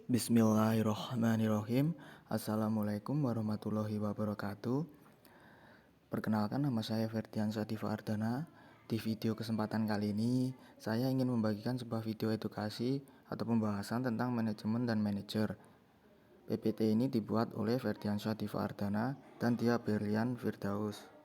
Bismillahirrohmanirrohim. Assalamualaikum warahmatullahi wabarakatuh. Perkenalkan, nama saya Ferdiansyah Diva Ardana. Di video kesempatan kali ini, saya ingin membagikan sebuah video edukasi atau pembahasan tentang manajemen dan manajer. PPT ini dibuat oleh Ferdiansyah Diva Ardana dan Dia Berlian Firdaus.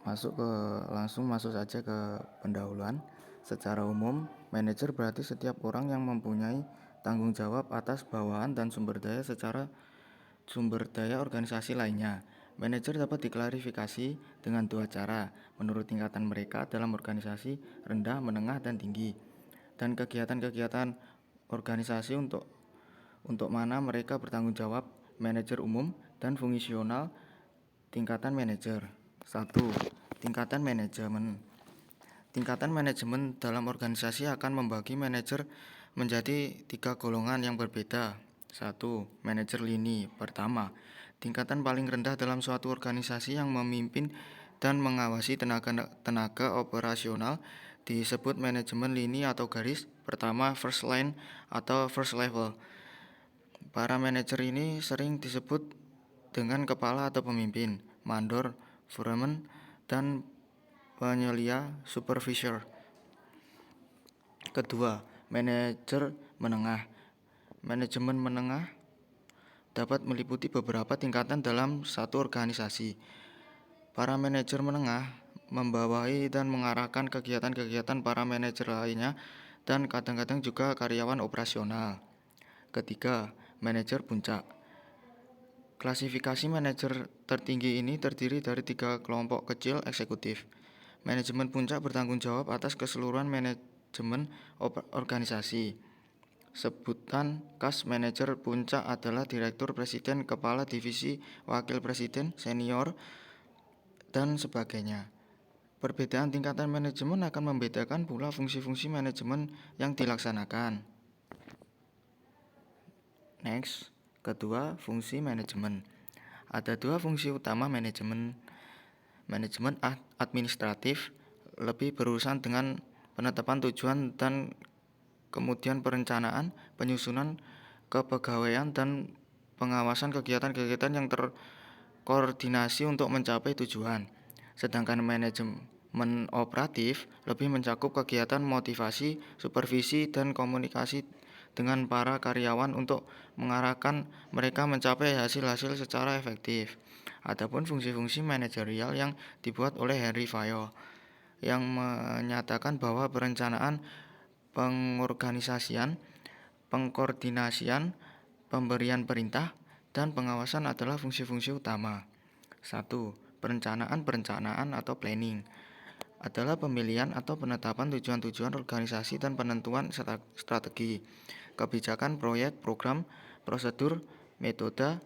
Langsung masuk saja ke pendahuluan. Secara umum, manajer berarti setiap orang yang mempunyai tanggung jawab atas bawahan dan sumber daya organisasi lainnya. Manajer dapat diklarifikasi dengan dua cara, menurut tingkatan mereka dalam organisasi, rendah, menengah, dan tinggi. Dan kegiatan-kegiatan organisasi untuk mana mereka bertanggung jawab, manajer umum dan fungsional tingkatan manajer. 1. Tingkatan manajemen. Tingkatan manajemen dalam organisasi akan membagi manajer menjadi 3 golongan yang berbeda. 1. Manajer lini. Pertama, tingkatan paling rendah dalam suatu organisasi yang memimpin dan mengawasi tenaga operasional disebut manajemen lini atau garis pertama, first line atau first level. Para manajer ini sering disebut dengan kepala atau pemimpin, mandor, foreman, dan penyelia, supervisor. Kedua, manajer menengah. Manajemen menengah dapat meliputi beberapa tingkatan dalam satu organisasi. Para manajer menengah membawahi dan mengarahkan kegiatan-kegiatan para manajer lainnya dan kadang-kadang juga karyawan operasional. Ketiga, manajer puncak. Klasifikasi manajer tertinggi ini terdiri dari 3 kelompok kecil eksekutif. Manajemen puncak bertanggung jawab atas keseluruhan manajemen organisasi. Sebutan khas manajer puncak adalah direktur presiden, kepala divisi, wakil presiden, senior, dan sebagainya. Perbedaan tingkatan manajemen akan membedakan pula fungsi-fungsi manajemen yang dilaksanakan. Next, kedua, fungsi manajemen. Ada 2 fungsi utama manajemen. Manajemen administratif lebih berurusan dengan penetapan tujuan dan kemudian perencanaan, penyusunan kepegawaian dan pengawasan kegiatan-kegiatan yang terkoordinasi untuk mencapai tujuan. Sedangkan manajemen operatif lebih mencakup kegiatan motivasi, supervisi, dan komunikasi dengan para karyawan untuk mengarahkan mereka mencapai hasil-hasil secara efektif. Adapun fungsi-fungsi manajerial yang dibuat oleh Henry Fayol yang menyatakan bahwa perencanaan, pengorganisasian, pengkoordinasian, pemberian perintah, dan pengawasan adalah fungsi-fungsi utama. 1. Perencanaan atau planning adalah pemilihan atau penetapan tujuan-tujuan organisasi dan penentuan strategi, kebijakan, proyek, program, prosedur, metode,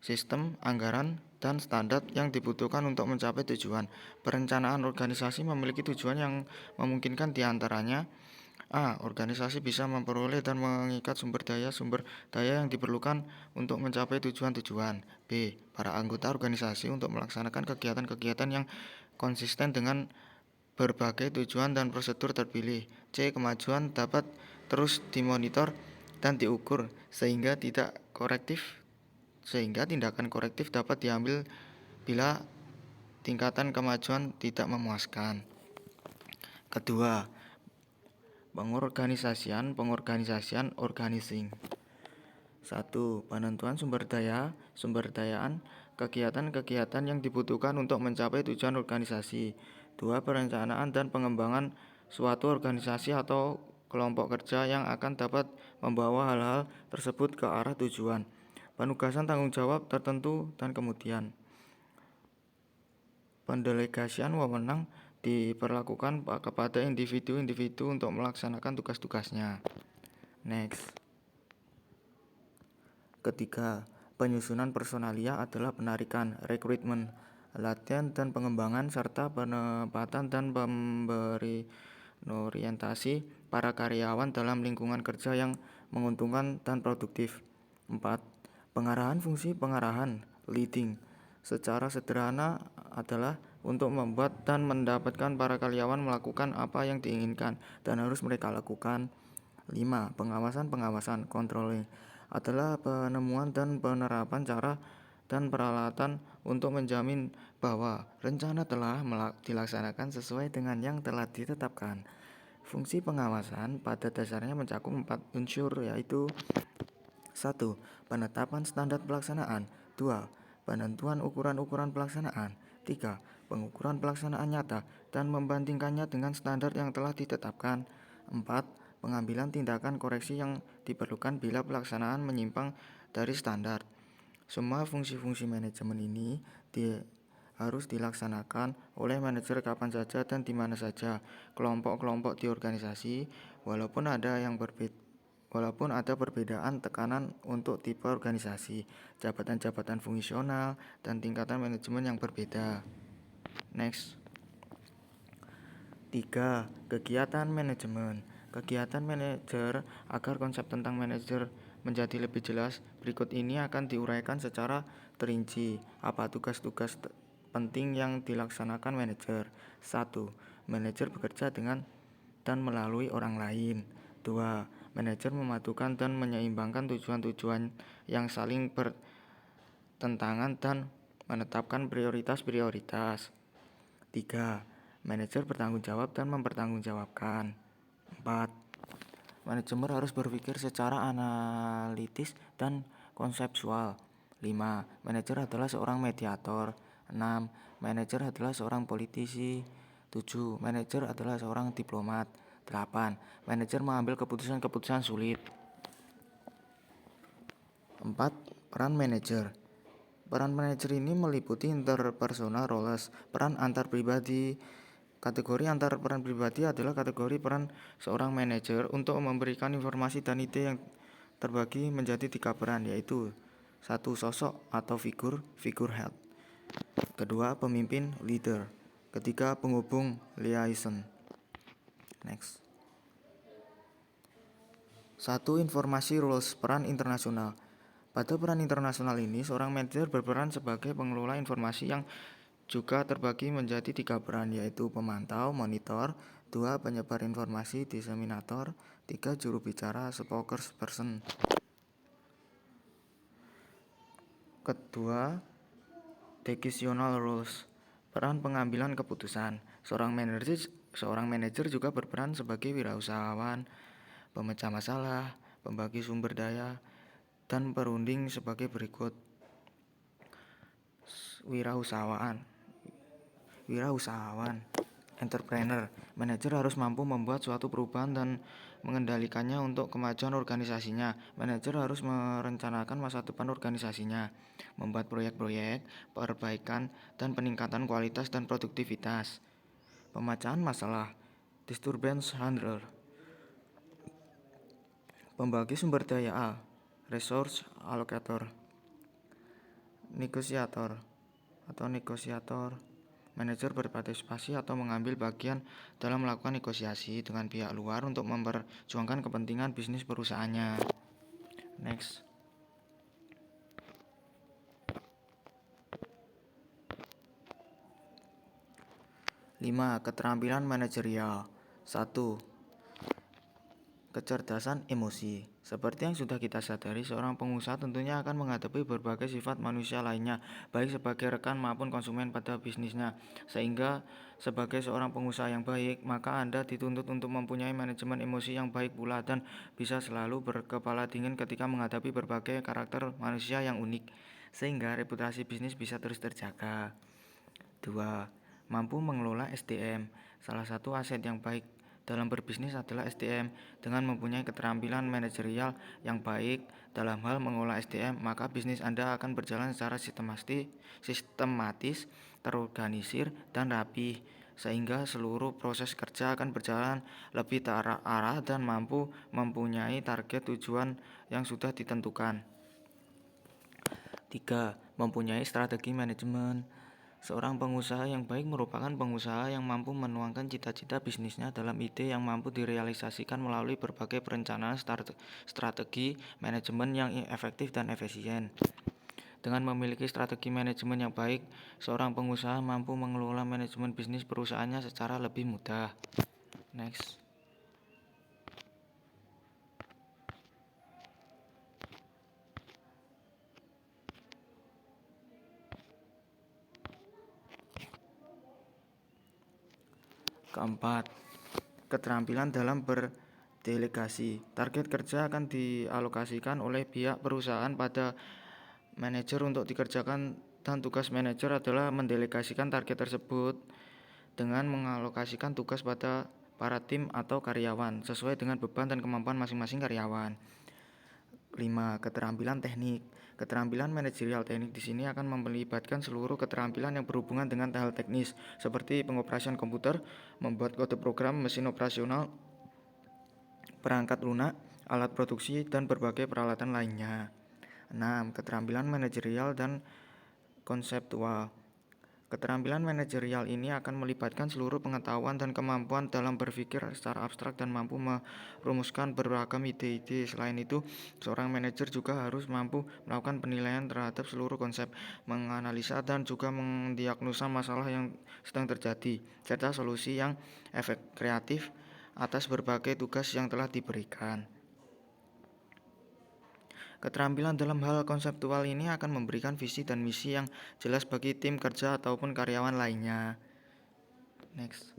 sistem, anggaran, dan standar yang dibutuhkan untuk mencapai tujuan. Perencanaan organisasi memiliki tujuan yang memungkinkan diantaranya: A. Organisasi bisa memperoleh dan mengikat sumber daya yang diperlukan untuk mencapai tujuan-tujuan. B. Para anggota organisasi untuk melaksanakan kegiatan-kegiatan yang konsisten dengan berbagai tujuan dan prosedur terpilih. C. Kemajuan dapat terus dimonitor dan diukur sehingga tindakan korektif dapat diambil bila tingkatan kemajuan tidak memuaskan. Kedua, pengorganisasian organizing. 1. Penentuan sumber dayaan kegiatan-kegiatan yang dibutuhkan untuk mencapai tujuan organisasi. 2. Perencanaan dan pengembangan suatu organisasi atau kelompok kerja yang akan dapat membawa hal-hal tersebut ke arah tujuan. Penugasan tanggung jawab tertentu dan kemudian pendelegasian wewenang diperlakukan kepada individu-individu untuk melaksanakan tugas-tugasnya. Next. Ketiga, penyusunan personalia adalah penarikan, rekrutmen, latihan dan pengembangan, serta penempatan dan pemberi orientasi para karyawan dalam lingkungan kerja yang menguntungkan dan produktif. 4. Pengarahan. Fungsi pengarahan, leading, secara sederhana adalah untuk membuat dan mendapatkan para karyawan melakukan apa yang diinginkan dan harus mereka lakukan. 5. Pengawasan controlling adalah penemuan dan penerapan cara dan peralatan untuk menjamin bahwa rencana telah dilaksanakan sesuai dengan yang telah ditetapkan. Fungsi pengawasan pada dasarnya mencakup 4 unsur, yaitu 1. Penetapan standar pelaksanaan. 2. Penentuan ukuran-ukuran pelaksanaan. 3. Pengukuran pelaksanaan nyata dan membandingkannya dengan standar yang telah ditetapkan. 4. Pengambilan tindakan koreksi yang diperlukan bila pelaksanaan menyimpang dari standar. Semua fungsi-fungsi manajemen ini harus dilaksanakan oleh manajer kapan saja dan di mana saja. Kelompok-kelompok di organisasi, walaupun ada perbedaan tekanan untuk tipe organisasi, jabatan-jabatan fungsional, dan tingkatan manajemen yang berbeda. Next. 3. Kegiatan manajemen. Kegiatan manajer. Agar konsep tentang manajer menjadi lebih jelas, berikut ini akan diuraikan secara terinci. Apa tugas-tugas penting yang dilaksanakan manajer? 1. Manajer bekerja dengan dan melalui orang lain. 2. Manajer memadukan dan menyeimbangkan tujuan-tujuan yang saling bertentangan dan menetapkan prioritas-prioritas. 3. Manajer bertanggung jawab dan mempertanggungjawabkan. 4. Manajemen harus berpikir secara analitis dan konseptual. 5. Manajer adalah seorang mediator. 6. Manajer adalah seorang politisi. 7. Manajer adalah seorang diplomat. 8. Manajer mengambil keputusan-keputusan sulit. 4. Peran manajer. Peran manajer ini meliputi interpersonal roles, peran antar pribadi. Kategori antar peran pribadi adalah kategori peran seorang manajer untuk memberikan informasi dan ide yang terbagi menjadi 3 peran, yaitu 1. Sosok atau figurehead. 2. Pemimpin, leader. 3. Penghubung, liaison. Next. 1. Informasi roles, peran internasional. Pada peran internasional ini, seorang manajer berperan sebagai pengelola informasi yang juga terbagi menjadi 3 peran, yaitu pemantau, monitor. 2. Penyebar informasi, diseminator. 3. Juru bicara, spokesperson. Kedua, decisional roles, peran pengambilan keputusan. Seorang manajer juga berperan sebagai wirausahawan, pemecah masalah, pembagi sumber daya, dan perunding sebagai berikut. Wirausahawan, entrepreneur. Manajer harus mampu membuat suatu perubahan dan mengendalikannya untuk kemajuan organisasinya. Manajer harus merencanakan masa depan organisasinya, membuat proyek-proyek perbaikan dan peningkatan kualitas dan produktivitas. Pemecahan masalah, disturbance handler. Pembagi sumber daya A, resource allocator. Negosiator. Manajer berpartisipasi atau mengambil bagian dalam melakukan negosiasi dengan pihak luar untuk memperjuangkan kepentingan bisnis perusahaannya. Next. 5. Keterampilan manajerial. 1. Kecerdasan emosi. Seperti yang sudah kita sadari, seorang pengusaha tentunya akan menghadapi berbagai sifat manusia lainnya, baik sebagai rekan maupun konsumen pada bisnisnya. Sehingga sebagai seorang pengusaha yang baik, maka Anda dituntut untuk mempunyai manajemen emosi yang baik pula dan bisa selalu berkepala dingin ketika menghadapi berbagai karakter manusia yang unik, sehingga reputasi bisnis bisa terus terjaga. 2. Mampu mengelola SDM. Salah satu aset yang baik dalam berbisnis adalah SDM. Dengan mempunyai keterampilan manajerial yang baik dalam hal mengelola SDM, maka bisnis Anda akan berjalan secara sistematis, terorganisir, dan rapi, sehingga seluruh proses kerja akan berjalan lebih terarah dan mampu mempunyai target tujuan yang sudah ditentukan. 3. Mempunyai strategi manajemen. Seorang pengusaha yang baik merupakan pengusaha yang mampu menuangkan cita-cita bisnisnya dalam ide yang mampu direalisasikan melalui berbagai perencanaan strategi manajemen yang efektif dan efisien. Dengan memiliki strategi manajemen yang baik, seorang pengusaha mampu mengelola manajemen bisnis perusahaannya secara lebih mudah. Next. Keempat, keterampilan dalam berdelegasi. Target kerja akan dialokasikan oleh pihak perusahaan pada manajer untuk dikerjakan, dan tugas manajer adalah mendelegasikan target tersebut dengan mengalokasikan tugas pada para tim atau karyawan sesuai dengan beban dan kemampuan masing-masing karyawan. 5. Keterampilan teknik. Keterampilan manajerial teknik di sini akan melibatkan seluruh keterampilan yang berhubungan dengan hal teknis seperti pengoperasian komputer, membuat kode program, mesin operasional, perangkat lunak, alat produksi, dan berbagai peralatan lainnya. 6. Keterampilan manajerial dan konseptual. Keterampilan manajerial ini akan melibatkan seluruh pengetahuan dan kemampuan dalam berpikir secara abstrak dan mampu merumuskan beragam ide-ide. Selain itu, seorang manajer juga harus mampu melakukan penilaian terhadap seluruh konsep, menganalisa dan juga mendiagnosa masalah yang sedang terjadi, serta solusi yang kreatif atas berbagai tugas yang telah diberikan. Keterampilan dalam hal konseptual ini akan memberikan visi dan misi yang jelas bagi tim kerja ataupun karyawan lainnya. Next.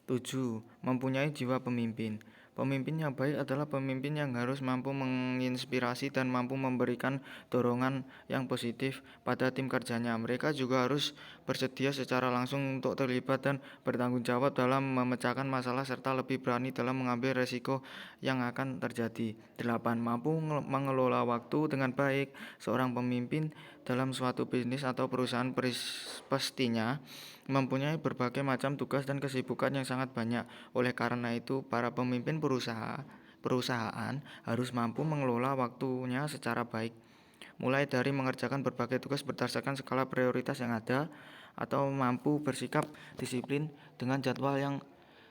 7. Mempunyai jiwa pemimpin. Pemimpin yang baik adalah pemimpin yang harus mampu menginspirasi dan mampu memberikan dorongan yang positif pada tim kerjanya. Mereka juga harus bersedia secara langsung untuk terlibat dan bertanggung jawab dalam memecahkan masalah serta lebih berani dalam mengambil resiko yang akan terjadi. 8. Mampu mengelola waktu dengan baik. Seorang pemimpin dalam suatu bisnis atau perusahaan pastinya mempunyai berbagai macam tugas dan kesibukan yang sangat banyak. Oleh karena itu, para pemimpin perusahaan harus mampu mengelola waktunya secara baik, mulai dari mengerjakan berbagai tugas berdasarkan skala prioritas yang ada, atau mampu bersikap disiplin dengan jadwal yang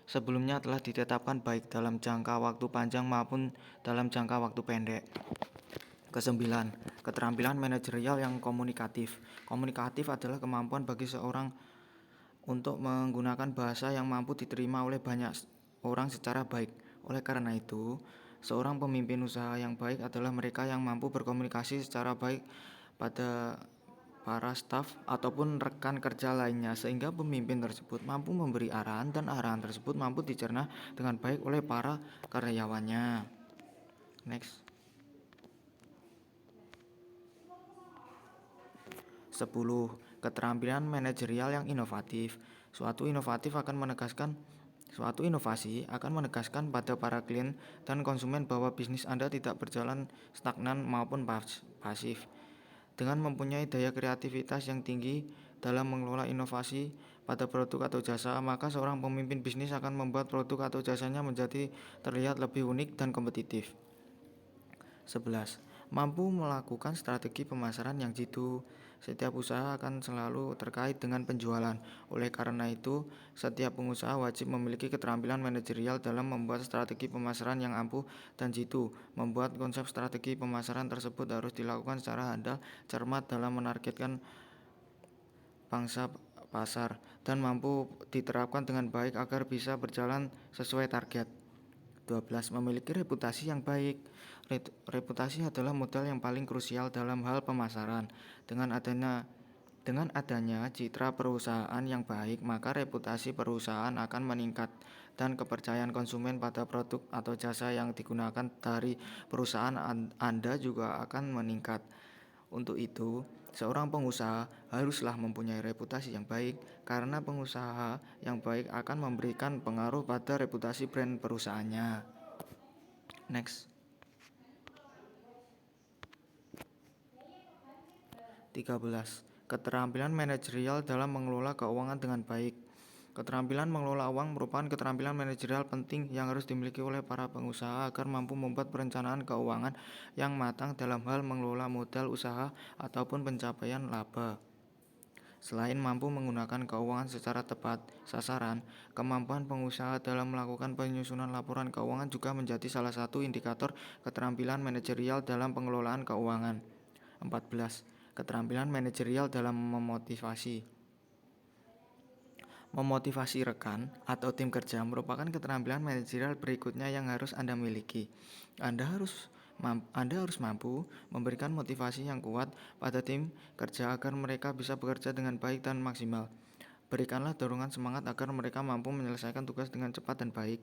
sebelumnya telah ditetapkan baik dalam jangka waktu panjang maupun dalam jangka waktu pendek. Kesembilan, keterampilan manajerial yang komunikatif. Komunikatif adalah kemampuan bagi seorang untuk menggunakan bahasa yang mampu diterima oleh banyak orang secara baik. Oleh karena itu, seorang pemimpin usaha yang baik adalah mereka yang mampu berkomunikasi secara baik pada para staf ataupun rekan kerja lainnya, sehingga pemimpin tersebut mampu memberi arahan dan arahan tersebut mampu dicerna dengan baik oleh para karyawannya. Next. 10. Keterampilan manajerial yang inovatif. Suatu inovasi akan menegaskan pada para klien dan konsumen bahwa bisnis Anda tidak berjalan stagnan maupun pasif. Dengan mempunyai daya kreativitas yang tinggi dalam mengelola inovasi pada produk atau jasa, maka seorang pemimpin bisnis akan membuat produk atau jasanya menjadi terlihat lebih unik dan kompetitif. 11. Mampu melakukan strategi pemasaran yang jitu. Setiap usaha akan selalu terkait dengan penjualan. Oleh karena itu, setiap pengusaha wajib memiliki keterampilan manajerial dalam membuat strategi pemasaran yang ampuh dan jitu. Membuat konsep strategi pemasaran tersebut harus dilakukan secara handal, cermat dalam menargetkan pangsa pasar, dan mampu diterapkan dengan baik agar bisa berjalan sesuai target. 12. Memiliki reputasi yang baik. Reputasi adalah modal yang paling krusial dalam hal pemasaran. Dengan adanya citra perusahaan yang baik, maka reputasi perusahaan akan meningkat dan kepercayaan konsumen pada produk atau jasa yang digunakan dari perusahaan Anda juga akan meningkat. Untuk itu, seorang pengusaha haruslah mempunyai reputasi yang baik, karena pengusaha yang baik akan memberikan pengaruh pada reputasi brand perusahaannya. Next. 13. Keterampilan manajerial dalam mengelola keuangan dengan baik. Keterampilan mengelola uang merupakan keterampilan manajerial penting yang harus dimiliki oleh para pengusaha agar mampu membuat perencanaan keuangan yang matang dalam hal mengelola modal usaha ataupun pencapaian laba. Selain mampu menggunakan keuangan secara tepat sasaran, kemampuan pengusaha dalam melakukan penyusunan laporan keuangan juga menjadi salah satu indikator keterampilan manajerial dalam pengelolaan keuangan. 14. Keterampilan manajerial dalam memotivasi. Memotivasi rekan atau tim kerja merupakan keterampilan manajerial berikutnya yang harus Anda miliki. Anda harus mampu memberikan motivasi yang kuat pada tim kerja agar mereka bisa bekerja dengan baik dan maksimal. Berikanlah dorongan semangat agar mereka mampu menyelesaikan tugas dengan cepat dan baik.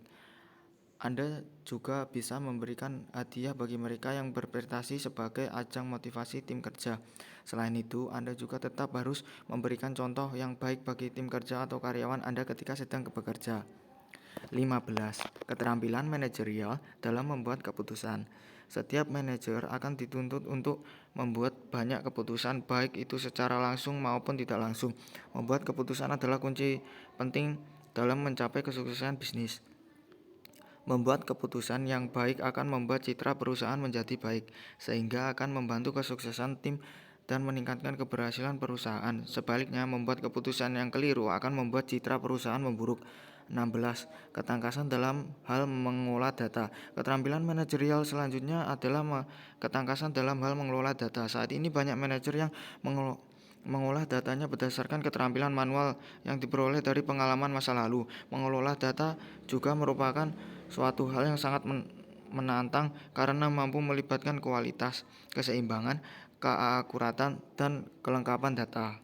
Anda juga bisa memberikan hadiah bagi mereka yang berprestasi sebagai ajang motivasi tim kerja. Selain itu, Anda juga tetap harus memberikan contoh yang baik bagi tim kerja atau karyawan Anda ketika sedang bekerja. 15. Keterampilan manajerial dalam membuat keputusan. Setiap manajer akan dituntut untuk membuat banyak keputusan, baik itu secara langsung maupun tidak langsung. Membuat keputusan adalah kunci penting dalam mencapai kesuksesan bisnis. Membuat keputusan yang baik akan membuat citra perusahaan menjadi baik, sehingga akan membantu kesuksesan tim dan meningkatkan keberhasilan perusahaan. Sebaliknya, membuat keputusan yang keliru akan membuat citra perusahaan memburuk. 16. Ketangkasan dalam hal mengolah data. Keterampilan manajerial selanjutnya adalah ketangkasan dalam hal mengelola data. Saat ini banyak manajer yang mengolah datanya berdasarkan keterampilan manual yang diperoleh dari pengalaman masa lalu. Mengelola data juga merupakan suatu hal yang sangat menantang karena mampu melibatkan kualitas, keseimbangan, keakuratan, dan kelengkapan data.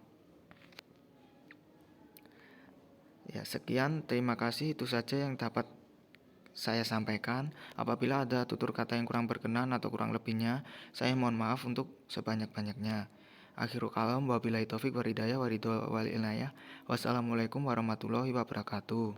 Ya, sekian, terima kasih, itu saja yang dapat saya sampaikan. Apabila ada tutur kata yang kurang berkenan atau kurang lebihnya, saya mohon maaf untuk sebanyak-banyaknya. Akhirul kalam, wabillahi taufik walhidayah, waridho wal inayah. Wassalamualaikum warahmatullahi wabarakatuh.